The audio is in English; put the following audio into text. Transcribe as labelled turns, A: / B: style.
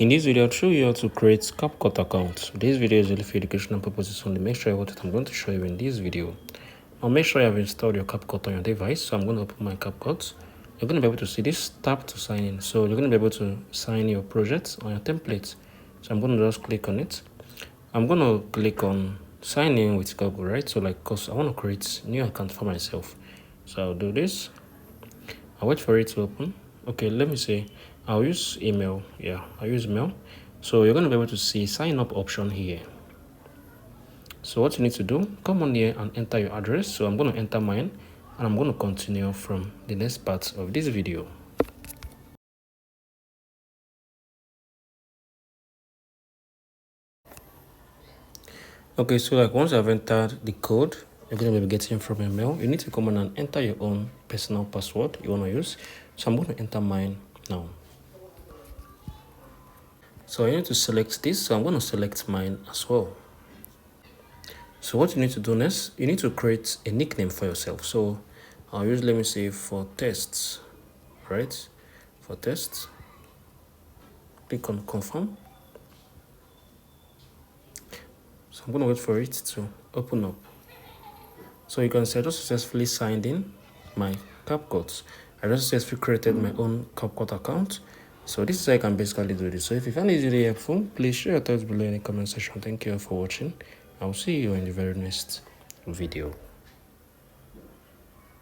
A: In this video, I'll show you how to create CapCut account. This video is really for educational purposes only. Make sure what I'm going to show you in this video. Now make sure you have installed your CapCut on your device. So I'm going to open my CapCut. You're going to be able to see this tab to sign in. So you're going to be able to sign your project on your template. So I'm going to just click on it. I'm going to click on sign in with Google, right? So like, cause I want to create a new account for myself. So I'll do this. I'll wait for it to open. Okay, let me say I'll use email. Yeah, I'll use email. So you're going to be able to see sign up option here. So what you need to do, come on here and enter your address. So I'm going to enter mine and I'm going to continue from the next part of this video. Okay, so like once I've entered the code you're going to be getting from your mail, you need to come on and enter your own personal password you want to use. So I'm going to enter mine now. So I need to select this, so I'm going to select mine as well. So what you need to do next, you need to create a nickname for yourself. So I'll use, let me say, for tests, right? For tests, click on confirm. So I'm going to wait for it to open up. So you can see I just successfully signed in my CapCut. I just successfully created my own CapCut account. So this is how I can basically do this. So if you find this video helpful, please share your thoughts below in the comment section. Thank you all for watching. I'll see you in the very next video.